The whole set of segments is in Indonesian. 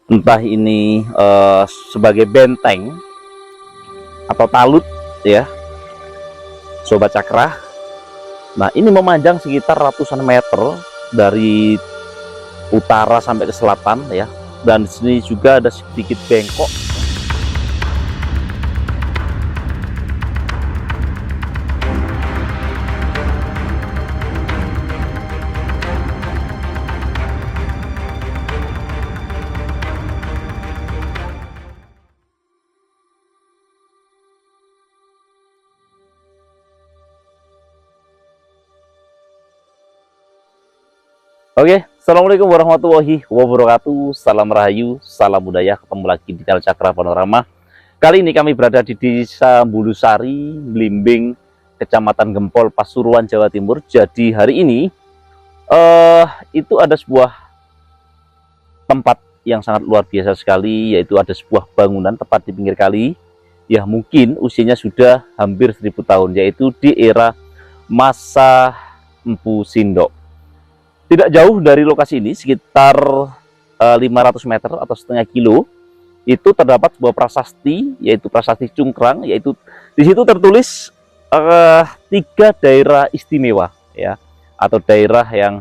entah ini sebagai benteng atau talut ya Sobat Cakra. Nah, ini memanjang sekitar ratusan meter dari utara sampai ke selatan ya, dan di sini juga ada sedikit bengkok. Oke, assalamualaikum warahmatullahi wabarakatuh. Salam rahayu, salam budaya. Ketemu lagi di channel Cakra Panorama. Kali ini kami berada di Desa Bulusari, Blimbing, Kecamatan Gempol, Pasuruan, Jawa Timur. Jadi hari ini itu ada sebuah tempat yang sangat luar biasa sekali, yaitu ada sebuah bangunan tepat di pinggir kali. Ya mungkin usianya sudah hampir 1000 tahun, yaitu di era masa Empu Sindok. Tidak jauh dari lokasi ini, sekitar 500 meter atau setengah kilo, itu terdapat sebuah prasasti, yaitu Prasasti Cungkrang, yaitu di situ tertulis 3 daerah istimewa ya, atau daerah yang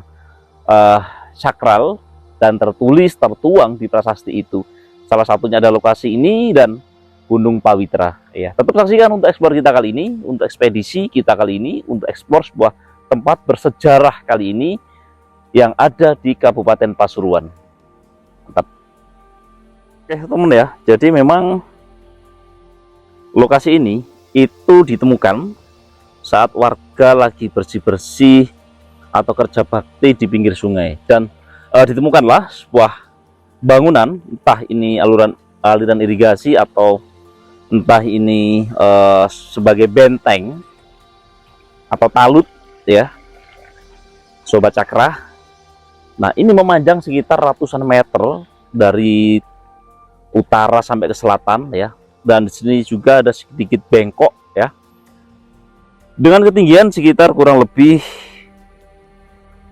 sakral dan tertuang di prasasti itu. Salah satunya ada lokasi ini dan Gunung Pawitra ya. Tetap saksikan untuk eksplor kita kali ini, untuk ekspedisi kita kali ini, untuk eksplor sebuah tempat bersejarah kali ini yang ada di Kabupaten Pasuruan. Mantap. Oke teman ya, jadi memang lokasi ini itu ditemukan saat warga lagi bersih-bersih atau kerja bakti di pinggir sungai, dan ditemukanlah sebuah bangunan, entah ini aliran irigasi atau entah ini sebagai benteng atau talut ya Sobat Cakra. Nah, ini memanjang sekitar ratusan meter dari utara sampai ke selatan ya, dan di sini juga ada sedikit bengkok ya, dengan ketinggian sekitar kurang lebih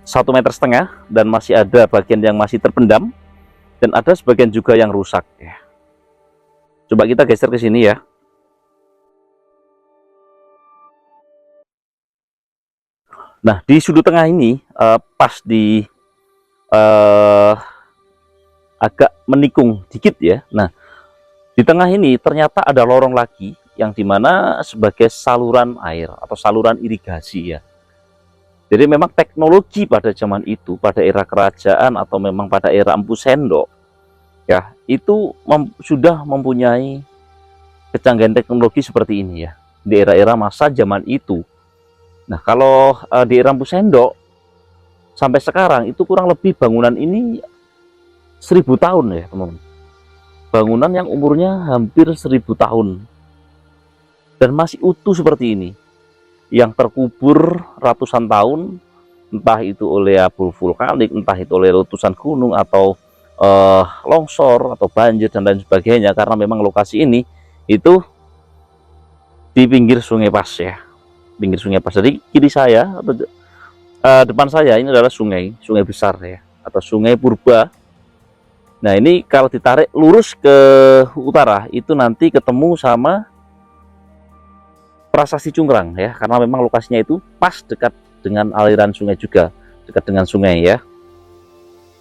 1,5 meter, dan masih ada bagian yang masih terpendam dan ada sebagian juga yang rusak ya. Coba kita geser ke sini ya. Nah, di sudut tengah ini pas di agak menikung dikit ya. Nah, di tengah ini ternyata ada lorong lagi yang dimana sebagai saluran air atau saluran irigasi ya. Jadi memang teknologi pada zaman itu, pada era kerajaan atau memang pada era Empu Sendok ya, itu sudah mempunyai kecanggihan teknologi seperti ini ya, di era-era masa zaman itu. Nah, kalau di era Empu Sendok sampai sekarang itu kurang lebih bangunan ini 1000 tahun ya teman-teman. Bangunan yang umurnya hampir 1000 tahun dan masih utuh seperti ini, yang terkubur ratusan tahun, entah itu oleh abu vulkanik, entah itu oleh letusan gunung atau longsor atau banjir dan lain sebagainya, karena memang lokasi ini itu di pinggir Sungai Pas ya, pinggir Sungai Pas. Jadi kiri saya atau depan saya ini adalah sungai besar ya, atau Sungai Purba. Nah, ini kalau ditarik lurus ke utara itu nanti ketemu sama Prasasti Cungkrang ya, karena memang lokasinya itu pas dekat dengan aliran sungai juga, dekat dengan sungai ya.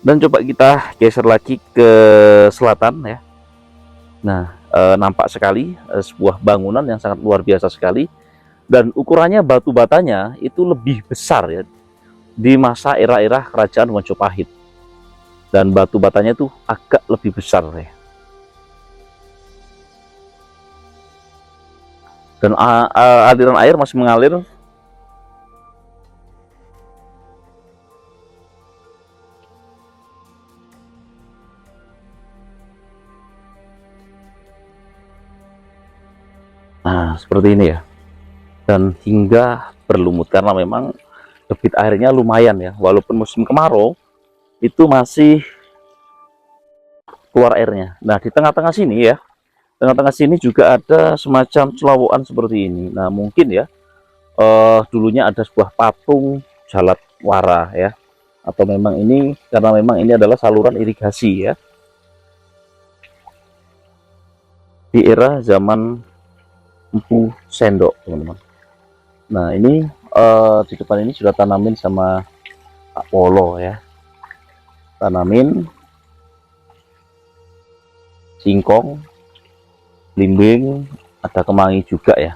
Dan coba kita geser lagi ke selatan ya. Nah, nampak sekali sebuah bangunan yang sangat luar biasa sekali, dan ukurannya batu batanya itu lebih besar ya di masa era-era kerajaan Majapahit, dan batu batanya itu agak lebih besar ya. Dan aliran air masih mengalir. Nah, seperti ini ya. Dan hingga berlumut karena memang debit airnya lumayan ya. Walaupun musim kemarau itu masih keluar airnya. Nah, di tengah-tengah sini ya, tengah-tengah sini juga ada semacam celawoan seperti ini. Nah, mungkin ya dulunya ada sebuah patung Jalatwara ya, atau memang ini karena memang ini adalah saluran irigasi ya. di era zaman Empu Sendok, teman-teman. Nah, ini di depan ini sudah tanamin sama Pak Polo ya. Tanamin singkong, belimbing, ada kemangi juga ya.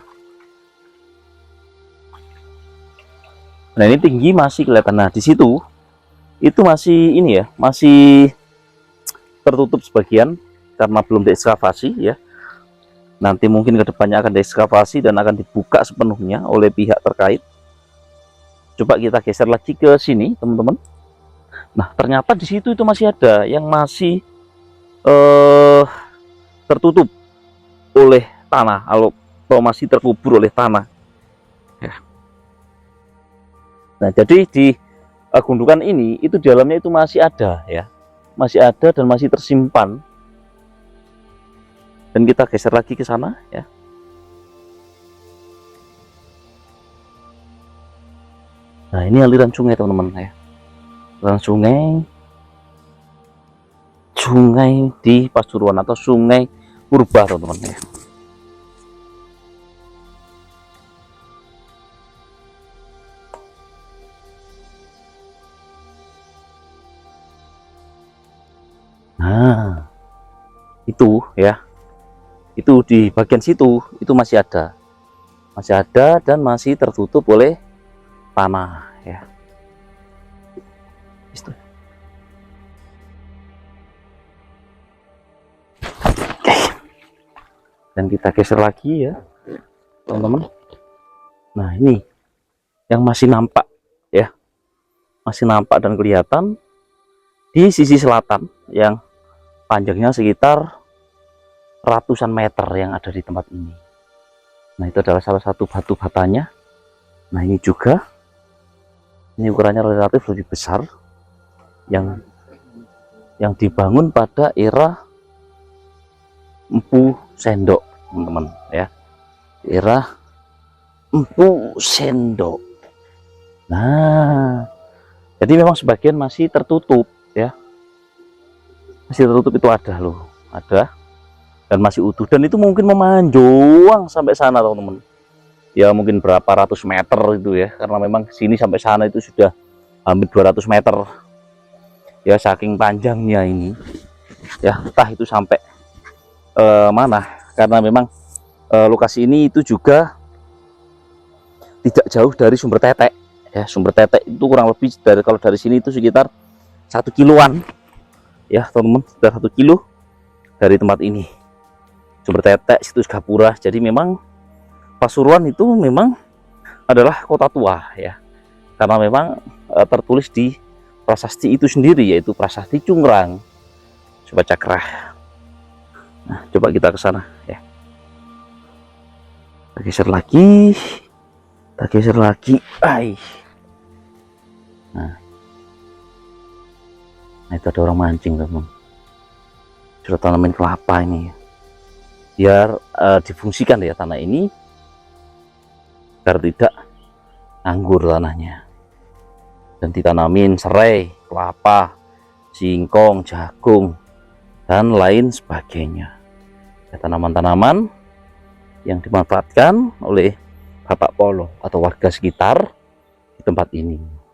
Nah, ini tinggi masih kelihatan. Nah, di situ itu masih ini ya, masih tertutup sebagian karena belum diekskavasi ya. Nanti mungkin kedepannya akan diekskavasi dan akan dibuka sepenuhnya oleh pihak terkait. Coba kita geser lagi ke sini, teman-teman. Nah, ternyata di situ itu masih ada yang masih tertutup oleh tanah, atau masih terkubur oleh tanah ya. Nah, jadi di gundukan ini itu di dalamnya itu masih ada ya, masih ada dan masih tersimpan. Dan kita geser lagi ke sana ya. Nah, ini aliran sungai, teman-teman ya, aliran sungai di Pasuruan atau Sungai Purba, teman-teman ya. Nah, itu ya, itu di bagian situ itu masih ada dan masih tertutup oleh tanah ya. Dan kita geser lagi ya, teman-teman. Nah, ini yang masih nampak ya, masih nampak dan kelihatan di sisi selatan yang panjangnya sekitar ratusan meter yang ada di tempat ini. Nah, itu adalah salah satu batu batanya. Nah, ini juga, ini ukurannya relatif lebih besar, yang dibangun pada era Empu Sendok, teman-teman ya, era Empu Sendok. Nah, jadi memang sebagian masih tertutup ya, masih tertutup. Itu ada loh, ada dan masih utuh, dan itu mungkin memanjang sampai sana, teman-teman ya, mungkin berapa ratus meter itu ya, karena memang sini sampai sana itu sudah hampir 200 meter ya, saking panjangnya ini ya. Entah itu sampai mana, karena memang lokasi ini itu juga tidak jauh dari Sumber Tetek ya. Sumber Tetek itu kurang lebih dari, kalau dari sini itu sekitar 1 kiloan ya, teman-teman, sekitar 1 kilo dari tempat ini, Sumber Tetek, Situs Gapura. Jadi memang Pasuruan itu memang adalah kota tua ya, karena memang tertulis di prasasti itu sendiri, yaitu Prasasti Cungrang Coba Cakra. Nah, coba kita ke sana ya. Kita geser lagi, Nah, itu ada orang mancing, teman. Sudah tanamin kelapa ini ya, biar difungsikan ya tanah ini, agar tidak anggur tanahnya, dan ditanamin serai, kelapa, singkong, jagung, dan lain sebagainya ya, tanaman-tanaman yang dimanfaatkan oleh Bapak Polo atau warga sekitar di tempat ini.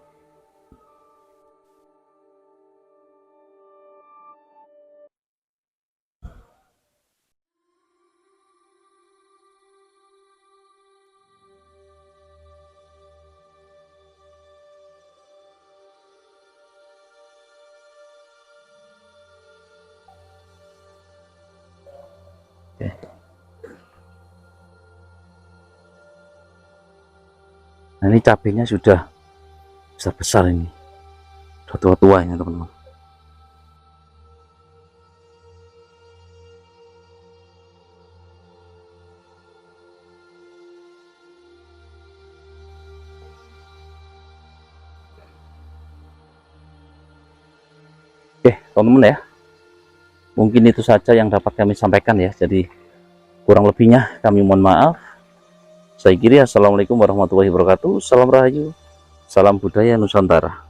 Nah, ini cabenya sudah besar-besar, ini sudah tua-tua ini, teman-teman. Oke, teman-teman ya, mungkin itu saja yang dapat kami sampaikan ya. Jadi kurang lebihnya kami mohon maaf. Saya kira, assalamualaikum warahmatullahi wabarakatuh. Salam Rahayu, salam budaya Nusantara.